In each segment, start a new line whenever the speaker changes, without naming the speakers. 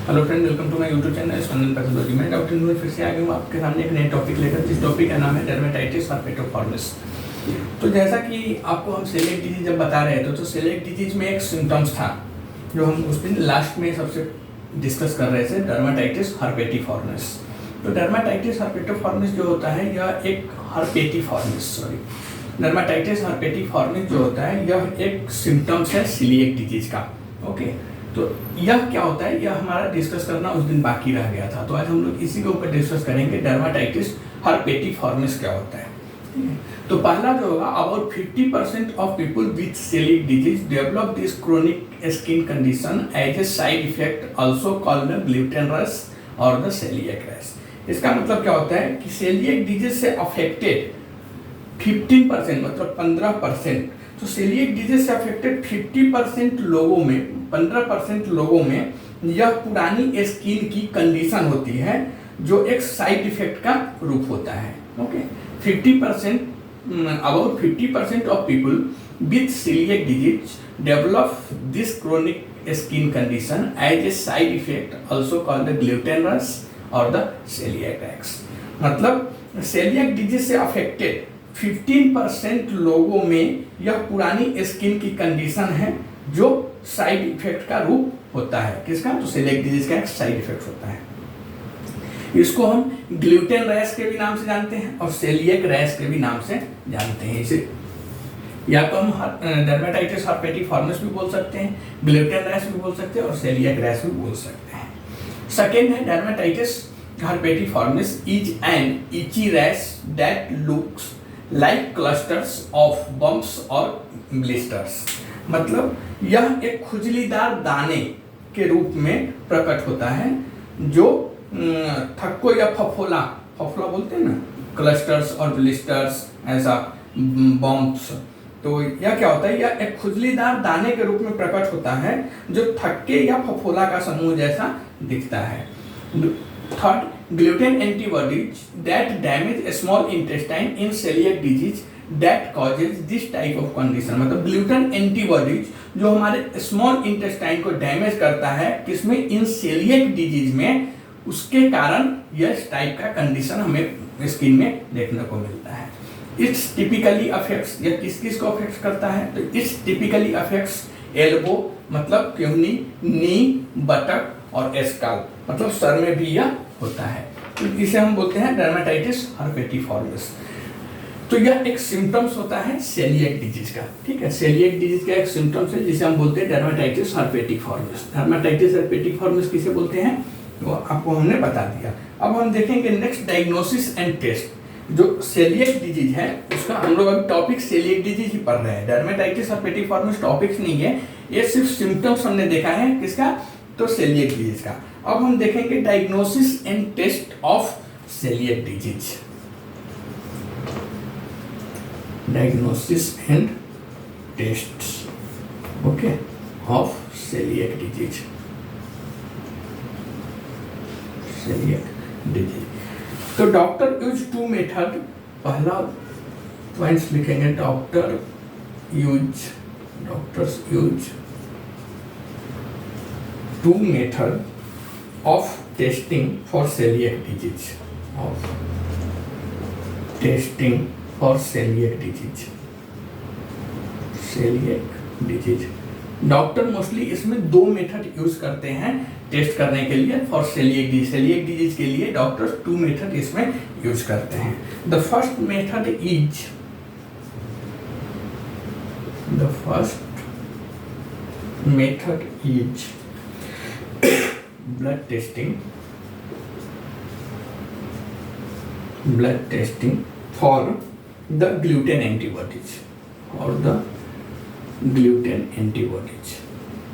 Hello friend, welcome to my YouTube channel Spandan pathology. मैं doctor Noor फिर से आ गया हूँ आपके सामने एक नए टॉपिक लेकर, जिस टॉपिक का नाम है डर्मेटाइटिस हर्पेटोफॉर्मिस। तो जैसा कि आपको हम सेलिएक डिजीज जब बता रहे थे, तो सेलिएक डिजीज में एक सिम्टम्स था जो हम उस दिन लास्ट में सबसे डिस्कस कर रहे थे, डर्मेटाइटिस हर्पेटिफॉर्मिस। तो डर्मेटाइटिस हर्पेटिफॉर्मिस जो होता है यह एक डर्मेटाइटिस हर्पेटिफॉर्मिस जो होता है यह एक सिम्टम्स है सेलिएक डिजीज का। ओके, तो यह क्या होता है, यह हमारा डिस्कस करना उस दिन बाकी रह गया था। तो आज हम लोग इसी के ऊपर डिस्कस करेंगे, डर्मेटाइटिस हर्पेटिफॉर्मिस क्या होता है। तो पहला जो होगा, about 50% of people with celiac disease develop this chronic skin condition as a side effect also called gluten rash और द सेलिएक रश। इसका मतलब क्या होता है कि सेलिएक डिजीज से अफेक्टेड 15% मतलब 15%, तो सेलिएक डिजीज से अफेक्टेड 50% लोगों में, 15% लोगों में यह पुरानी स्किन की कंडीशन होती है जो एक साइड इफेक्ट का रूप होता है। Okay, 50% about 50% of people with celiac disease develop this chronic skin condition as a side effect also called the gluten rash और द सेलिएक रश। मतलब सेलिएक डिजीज से अफेक्टेड 15% लोगों में यह पुरानी स्किन की कंडीशन है जो साइड इफेक्ट का रूप होता है। किसका? तो सेलिएक डिजीज का एक साइड इफेक्ट होता है। इसको हम ग्लूटेन रैश के भी नाम से जानते हैं और सेलिएक रैश के भी नाम से जानते हैं। इसे या तो हम डर्मेटाइटिस हर्पेटिफॉर्मिस भी बोल सकते हैं, ग्लूटेन रैश भी बोल सकते हैं और सेलिएक रैश भी बोल सकते हैं। सेकेंड है, dermatitis herpetiformis is an itchy rash that looks like clusters of bumps और ब्लिस्टर्स। मतलब यह एक खुजलीदार दाने के रूप में प्रकट होता है जो थक्को या फफोला बोलते हैं ना, क्लस्टर्स और ब्लिस्टर्स, ऐसा बम्प्स। तो यह क्या होता है, यह एक खुजलीदार दाने के रूप में प्रकट होता है जो थक्के या फफोला का समूह जैसा दिखता है। Third, gluten antibodies that damage a small intestine in celiac disease that causes this type of condition। मतलब ग्लूटेन एंटीबॉडीज जो हमारे स्मॉल इंटेस्टाइन को डैमेज करता है, किसमें? इन सेलिएक डिजीज में, उसके कारण यह टाइप का कंडीशन हमें स्किन में देखने को मिलता है। इट्स टिपिकली अफेक्ट्स, यह किस किस को अफेक्ट करता है? तो इट्स टिपिकली अफेक्ट्स एल्बो मतलब क्यूनी, नी, बटक और स्काल्प मतलब सर में भी यह होता है। तो इसे हम बोलते हैं डर्मेटाइटिस हर्पेटिफॉर्मिस। तो यह एक सिम्टम्स होता है सेलिएक डिजीज का। ठीक है, सेलिएक डिजीज का एक सिम्टम्स है जिसे हम बोलते हैं डर्मेटाइटिस हर्पेटिफॉर्मिस। डर्मेटाइटिस हर्पेटिफॉर्मिस किसे बोलते हैं वो आपको हमने बता दिया। अब हम देखेंगे नेक्स्ट, डायग्नोसिस एंड टेस्ट। जो सेलिएक डिजीज है उसका हम लोग अभी टॉपिक सेलिएक डिजीज ही पढ़ रहे हैं, डर्मेटाइटिस हर्पेटिफॉर्मिस टॉपिक्स नहीं है, ये सिर्फ सिम्टम्स हमने देखा है। किसका? तो सेलिएक डिजीज का। अब हम देखेंगे diagnosis and test of celiac disease. Diagnosis and test okay of celiac disease. Celiac disease तो डॉक्टर यूज टू मेथड। पहला पॉइंट्स लिखेंगे, doctors use two method of testing for celiac disease, celiac disease। Doctor mostly इसमें दो method use करते हैं test करने के लिए for coeliac disease. Celiac disease के लिए डॉक्टर्स 2 मेथड इसमें यूज करते हैं। The first method is blood testing for the gluten antibodies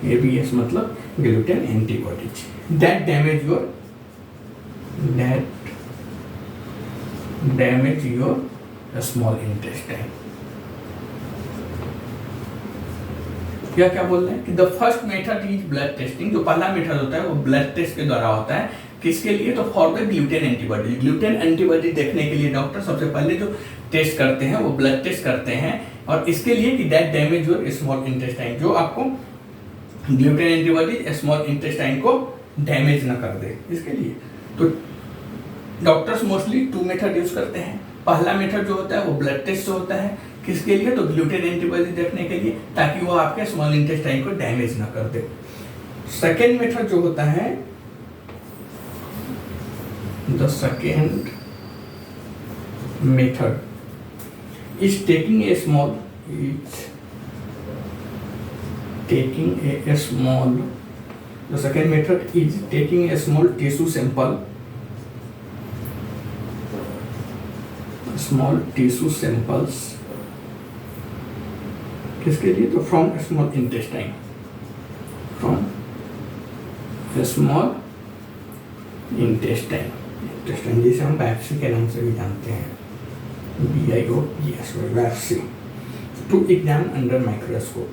ABS मतलब gluten antibodies that damage your small intestine। क्या बोल रहे हैं कि the first method is blood testing. जो पहला मेथड होता है वो ब्लड टेस्ट के द्वारा होता है। किसके लिए? तो for the gluten antibody. Gluten antibody देखने के लिए डॉक्टर सबसे पहले जो टेस्ट करते हैं वो ब्लड टेस्ट करते हैं, और इसके लिए कि that damage your small intestine, जो आपको ग्लूटेन एंटीबॉडी स्मॉल इंटेस्टाइन को डैमेज ना कर दे इसके लिए। तो डॉक्टर्स मोस्टली 2 मेथड यूज करते हैं। पहला मेथड जो होता है वो ब्लड टेस्ट से होता है, किसके लिए, तो ग्लूटेन एंटीबॉडी देखने के लिए, ताकि वो आपके स्मॉल इंटेस्टाइन को डैमेज ना कर दे। सेकेंड मेथड जो होता है, the second method is taking a small the second method is taking a small tissue sample किसके लिए, तो फ्रॉम स्मॉल इंटेस्टाइन, जिसे हम बायोप्सी के नाम से भी जानते हैं, biopsy, to examine under microscope,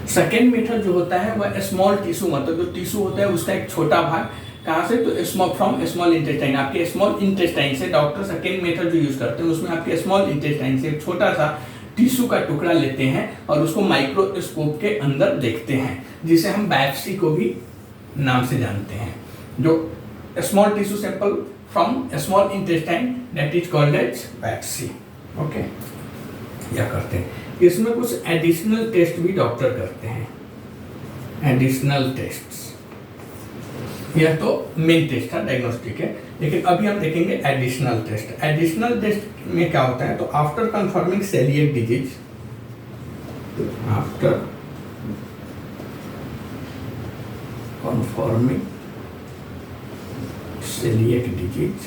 second method जो होता है वह स्मॉल टिश्यू, मतलब जो टिश्यू होता है उसका एक छोटा भाग, कहाँ से, तो फ्रॉम स्मॉल इंटेस्टाइन, आपके स्मॉल इंटेस्टाइन से डॉक्टर सेकेंड मेथड जो यूज करते हैं उसमें आपके स्मॉल इंटेस्टाइन से एक छोटा सा टिश्यू का टुकड़ा लेते हैं और उसको माइक्रोस्कोप के अंदर देखते हैं, जिसे हम बायोप्सी को भी नाम से जानते हैं। जो small tissue sample from small intestine, that is called as biopsy. Okay, या करते हैं। इसमें कुछ एडिशनल टेस्ट भी डॉक्टर करते हैं, एडिशनल टेस्ट्स। यह तो मेन टेस्ट था, डायग्नोस्टिक है, लेकिन अभी हम देखेंगे एडिशनल टेस्ट। एडिशनल टेस्ट में क्या होता है, तो after confirming celiac disease, after confirming celiac disease,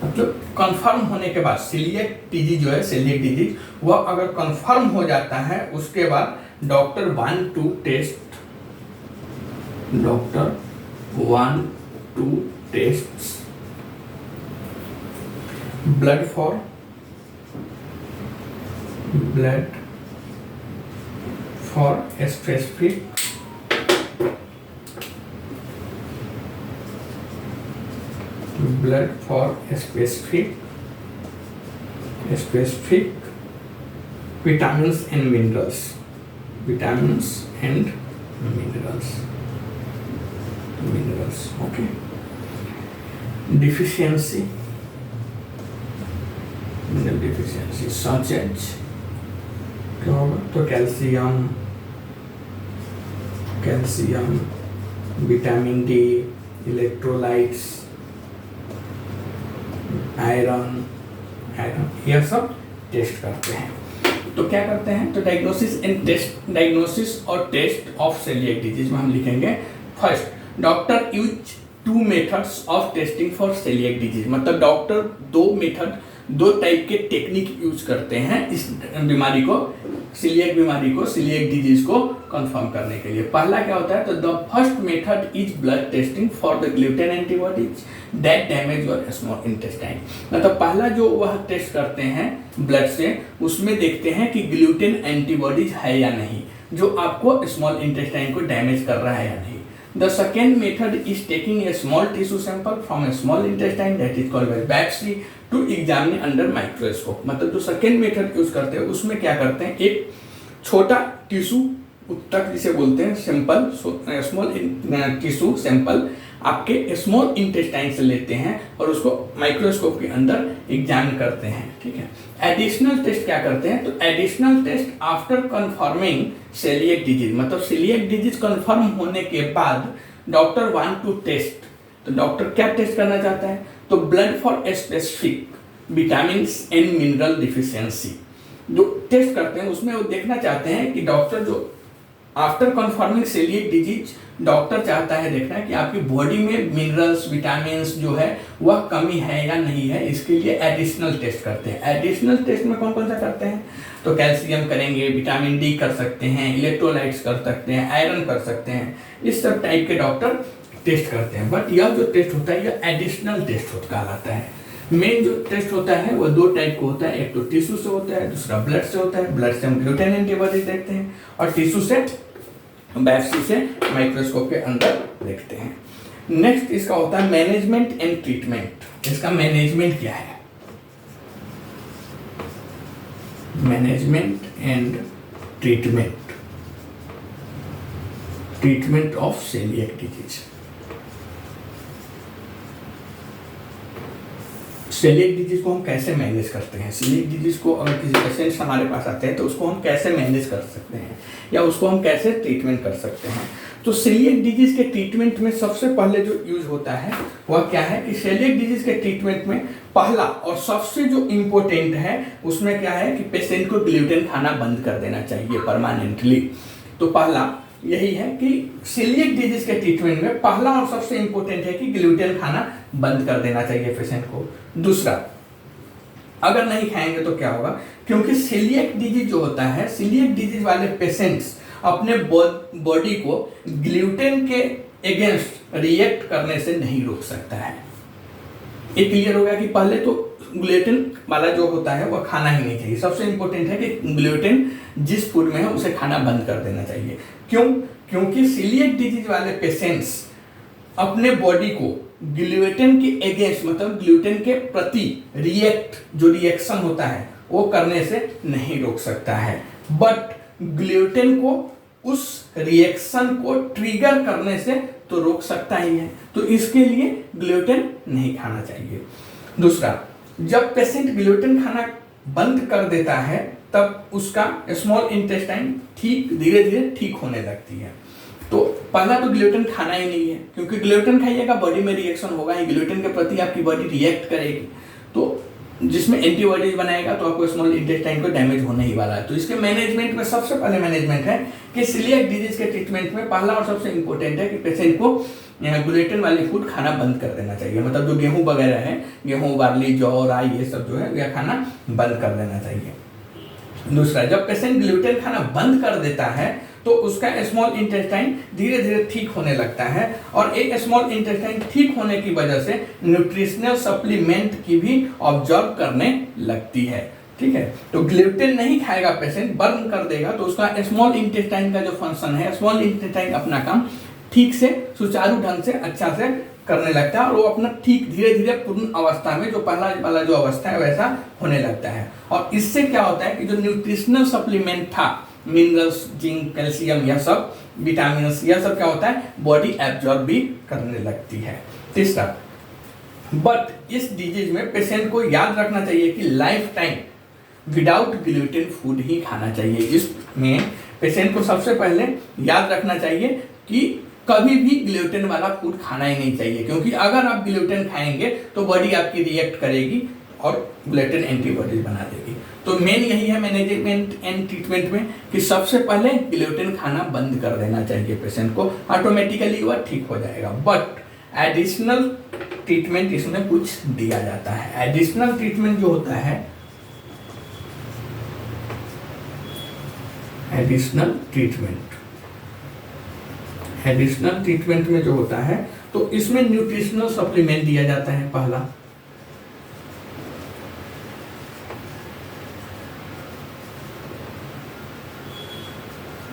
मतलब कंफर्म होने के बाद सेलिएक डिजीज जो है, सेलिएक डिजीज वह अगर कंफर्म हो जाता है, उसके बाद doctor want to test blood for a specific vitamins and minerals, okay, deficiency, mineral deficiency such as क्या होगा, तो calcium, vitamin D, electrolytes, iron, यह सब टेस्ट करते हैं। तो क्या करते हैं, तो डायग्नोसिस और टेस्ट ऑफ सेलिएक डिजीज में हम लिखेंगे, first doctor use 2 methods of testing for coeliac disease, मतलब डॉक्टर 2 टाइप के टेक्निक यूज करते हैं इस बीमारी को, सेलिएक डिजीज को कंफर्म करने के लिए। पहला क्या होता है, तो the first method is blood testing for the gluten antibodies that damage your small intestine, मतलब पहला जो वह टेस्ट करते हैं ब्लड से, उसमें देखते हैं कि ग्लूटेन एंटीबॉडीज है या नहीं, जो आपको स्मॉल इंटेस्टाइन को डैमेज कर रहा है या नहीं। The second method is taking a small tissue sample from a small intestine that is called as biopsy to examine under microscope, मतलब जो सेकेंड मेथड यूज करते हैं उसमें क्या करते हैं, एक छोटा टिश्यू उत्तक जिसे बोलते हैं सैंपल, स्मॉल टिश्यू सैंपल आपके स्मॉल इंटेस्टाइन से लेते हैं और उसको माइक्रोस्कोप के अंदर एग्जामिन करते हैं, ठीक है। एडिशनल टेस्ट क्या करते हैं, तो additional test after confirming celiac disease, मतलब सेलिएक डिजीज कंफर्म होने के बाद डॉक्टर वांट टू टेस्ट, तो डॉक्टर क्या टेस्ट करना चाहता है, तो blood for specific vitamin and mineral deficiency जो टेस्ट करते हैं, उसमें वो देखना चाहते हैं कि डॉक्टर जो after confirming celiac disease doctor चाहता है देखना कि आपकी बॉडी में मिनरल्स, विटामिन्स जो है वह कमी है या नहीं है, इसके लिए एडिशनल टेस्ट करते हैं। एडिशनल टेस्ट में कौन कौन सा करते हैं, तो कैल्शियम करेंगे, विटामिन डी कर सकते हैं, इलेक्ट्रोलाइट्स कर सकते हैं, आयरन कर सकते हैं, इस सब टाइप के डॉक्टर टेस्ट करते हैं। बट यह जो टेस्ट होता है यह एडिशनल टेस्ट कहलाता है। मेन जो टेस्ट होता है वो 2 टाइप का होता है, एक तो टिश्यू से होता है, दूसरा ब्लड से होता है। ब्लड से हम ग्लूटेन एंटीबॉडीज देखते हैं और टिश्यू से बायोप्सी से माइक्रोस्कोप के अंदर देखते हैं। नेक्स्ट इसका होता है मैनेजमेंट एंड ट्रीटमेंट। इसका मैनेजमेंट क्या है, management and treatment of celiac disease. Celiac disease को हम कैसे मैनेज करते हैं? सेलिएक डिजीज को अगर किसी पेशेंट हमारे पास आते हैं तो उसको हम कैसे मैनेज कर सकते हैं या उसको हम कैसे ट्रीटमेंट कर सकते हैं? तो सेलिएक डिजीज के ट्रीटमेंट में सबसे पहले जो यूज होता है वह क्या है कि सेलिएक डिजीज के ट्रीटमेंट में पहला और सबसे जो इम्पोर्टेंट है उसमें क्या है कि पेशेंट को ग्लूटेन खाना बंद कर देना चाहिए परमानेंटली। तो पहला यही है कि सेलिएक डिजीज के ट्रीटमेंट में पहला और सबसे इम्पोर्टेंट है कि ग्लूटेन खाना बंद कर देना चाहिए पेशेंट को। दूसरा, अगर नहीं खाएंगे तो क्या होगा, क्योंकि सेलिएक डिजीज जो होता है, सेलिएक डिजीज वाले पेशेंट्स अपने बॉडी को ग्लूटेन के अगेंस्ट रिएक्ट करने से नहीं रोक सकता है। ये क्लियर हो गया कि पहले तो ग्लूटेन वाला जो होता है वह खाना ही नहीं चाहिए। सबसे इंपॉर्टेंट है कि ग्लूटेन जिस फूड में है उसे खाना बंद कर देना चाहिए। क्यों? क्योंकि सेलिएक डिजीज वाले पेशेंट्स अपने बॉडी को ग्लूटेन के अगेंस्ट मतलब ग्लूटेन के प्रति जो रिएक्शन होता है वो करने से नहीं रोक सकता है, बट ग्लूटेन को उस रिएक्शन को ट्रिगर करने से तो रोक सकता ही है। तो इसके लिए ग्लूटेन नहीं खाना चाहिए। दूसरा, जब पेशेंट ग्लूटेन खाना बंद कर देता है तब उसका स्मॉल इंटेस्टाइन धीरे धीरे ठीक होने लगती है। तो पहला तो ग्लूटेन खाना ही नहीं है, क्योंकि ग्लूटेन खाइएगा बॉडी में रिएक्शन होगा ही, ग्लूटेन के प्रति आपकी बॉडी रिएक्ट करेगी, तो जिसमें एंटीबॉडीज बनाएगा तो आपको स्मॉल इंटेस्टाइन को डैमेज होने ही वाला है। तो इसके मैनेजमेंट में सबसे पहले मैनेजमेंट है कि सेलिएक डिजीज के ट्रीटमेंट में पहला और सबसे इंपॉर्टेंट है कि पेशेंट को ग्लूटेन वाली फूड खाना बंद कर देना चाहिए। मतलब जो गेहूं वगैरह है, गेहूं, बार्ली, जौ, राई, ये सब जो है यह खाना बंद कर देना चाहिए। दूसरा, जब पेशेंट ग्लूटेन खाना बंद कर देता है तो उसका स्मॉल इंटेस्टाइन धीरे धीरे ठीक होने लगता है, और एक स्मॉल इंटेस्टाइन ठीक होने की वजह से न्यूट्रिशनल सप्लीमेंट की भी ऑब्जॉर्व करने लगती है। ठीक है, तो ग्लूटेन नहीं खाएगा पेशेंट, बर्न कर देगा, तो उसका स्मॉल इंटेस्टाइन का जो फंक्शन है, स्मॉल इंटेस्टाइन अपना काम ठीक से सुचारू ढंग से अच्छा से करने लगता है, और वो अपना ठीक धीरे धीरे पूर्ण अवस्था में जो पहला वाला जो अवस्था है वैसा होने लगता है। और इससे क्या होता है कि जो न्यूट्रिशनल सप्लीमेंट था, मिनरल्स, जिंक, कैल्शियम, यह सब विटामिन, यह सब क्या होता है बॉडी एब्जॉर्ब भी करने लगती है। तीसरा, बट इस डिजीज में पेशेंट को याद रखना चाहिए कि life time without gluten food ही खाना चाहिए। इसमें पेशेंट को सबसे पहले याद रखना चाहिए कि कभी भी ग्लूटेन वाला फूड खाना ही नहीं चाहिए, क्योंकि अगर आप ग्लूटेन खाएंगे तो बॉडी आपकी रिएक्ट करेगी और ग्लूटेन एंटीबॉडीज बना देगी। तो मेन यही है मैनेजमेंट एंड ट्रीटमेंट में कि सबसे पहले ग्लूटेन खाना बंद कर देना चाहिए पेशेंट को, ऑटोमेटिकली वह ठीक हो जाएगा। बट एडिशनल ट्रीटमेंट इसमें कुछ दिया जाता है। एडिशनल ट्रीटमेंट जो होता है, एडिशनल ट्रीटमेंट में जो होता है तो इसमें न्यूट्रिशनल सप्लीमेंट दिया जाता है पहला।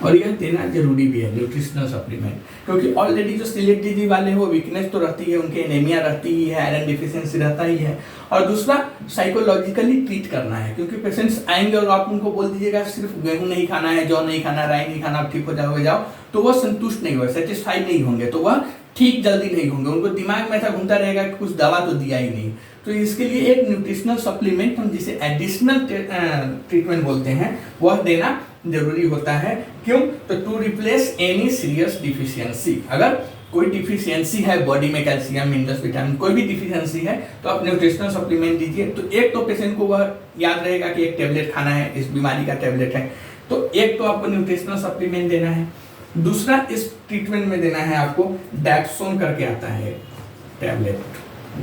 और यह देना जरूरी भी है न्यूट्रिशनल सप्लीमेंट, क्योंकि ऑलरेडी जो सेलिएक डिजीज वाले हैं वो वीकनेस तो रहती है, उनके एनीमिया रहती ही है, आयरन डिफिशिएंसी रहता ही है। और दूसरा, साइकोलॉजिकली ट्रीट करना है, क्योंकि पेशेंट्स आएंगे और आप उनको बोल दीजिएगा सिर्फ गेहूं नहीं खाना है, जौ नहीं खाना, राई नहीं खाना, आप ठीक हो जाओगे जाओ, तो वह संतुष्ट नहीं होगा, सेटिस्फाइड नहीं होंगे, तो वह ठीक जल्दी नहीं होंगे, उनको दिमाग में ऐसा घूमता रहेगा कि कुछ दवा तो दिया ही नहीं। तो इसके लिए एक न्यूट्रिशनल सप्लीमेंट, हम जिसे एडिशनल ट्रीटमेंट बोलते हैं, वह देना जरूरी होता है। क्यों? तो to replace any serious deficiency. अगर कोई डिफिशियंसी है बॉडी में, कैल्शियम, मिनरल्स, विटामिन, कोई भी डिफिशियंसी है तो आप न्यूट्रिशनल सप्लीमेंट दीजिए। तो एक तो पेशेंट को वह याद रहेगा कि एक टेबलेट खाना है, इस बीमारी का टेबलेट है, तो एक तो आपको न्यूट्रिशनल सप्लीमेंट देना है। दूसरा, इस ट्रीटमेंट में देना है आपको डैप्सोन करके आता है टैबलेट,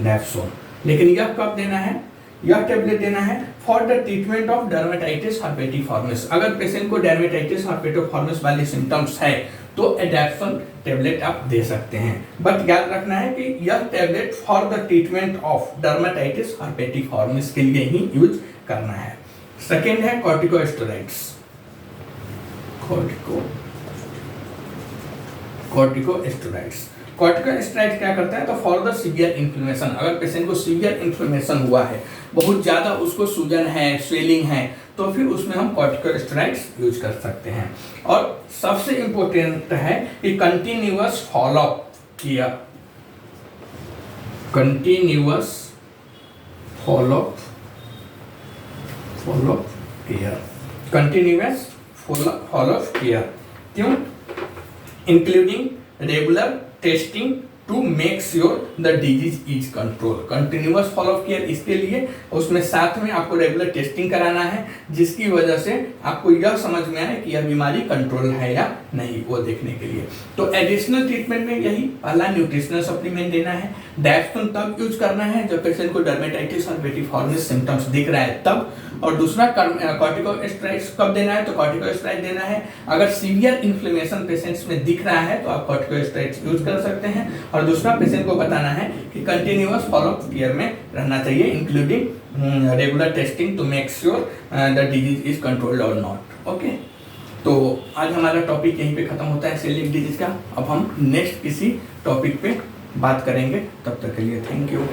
डैप्सोन। लेकिन यह कब देना है? यह टैबलेट देना है for the treatment of dermatitis herpetiformis. अगर पेशेंट को डर्मेटाइटिस हर्पेटिफॉर्मिस वाली सिम्टम्स है तो एडैप्सन टैबलेट आप दे सकते हैं। बट याद रखना है कि यह tablet for the treatment of dermatitis herpetiformis के लिए ही यूज करना है। सेकेंड है कॉर्टिकोस्टेरॉइड्स। कॉर्टिकोस्टेरॉइड्स क्या करता है? तो फॉर द सीवियर इन्फ्लेमेशन, अगर पेशेंट को सीवियर इन्फ्लेमेशन हुआ है, बहुत ज़्यादा उसको सूजन है, स्वेलिंग है, तो फिर उसमें हम कॉर्टिकोस्टेरॉइड्स यूज कर सकते हैं। और सबसे इम्पोर्टेंट है कि कंटिन्यूअस फॉलोअप किया, कंटिन्यूअस फॉलोअप किया, कंटिन्यूअस फॉलोअप किया। क्यों? Including regular testing to make sure the disease is control. Continuous follow up care इसके लिए, उसमें साथ में आपको रेगुलर टेस्टिंग कराना है, जिसकी वजह से आपको यह समझ में आए कि यह बीमारी कंट्रोल है या नहीं, वो देखने के लिए। तो एडिशनल ट्रीटमेंट में यही पहला न्यूट्रिशनल सप्लीमेंट देना है। डायस्टोन तब यूज करना है जब पेशेंट को डर्मेटाइटिस और बेटिफॉर्मिस सिम्टम्स दिख रहा है तब। और दूसरा कॉर्टिकोस्टेरॉइड्स कब देना है? तो कॉर्टिकोस्टेरॉइड देना है अगर सीवियर इन्फ्लेमेशन पेशेंट्स में दिख रहा है तो आप कॉर्टिकोस्टेरॉइड्स यूज कर सकते हैं। और दूसरा पेशेंट को बताना है कि कंटिन्यूअस फॉलोअप केयर में रहना चाहिए, including regular testing to make sure the disease is controlled और नॉट। ओके, तो आज हमारा टॉपिक यहीं पे खत्म होता है सेलिएक डिजीज का। अब हम नेक्स्ट किसी टॉपिक पे बात करेंगे, तब तक के लिए थैंक यू।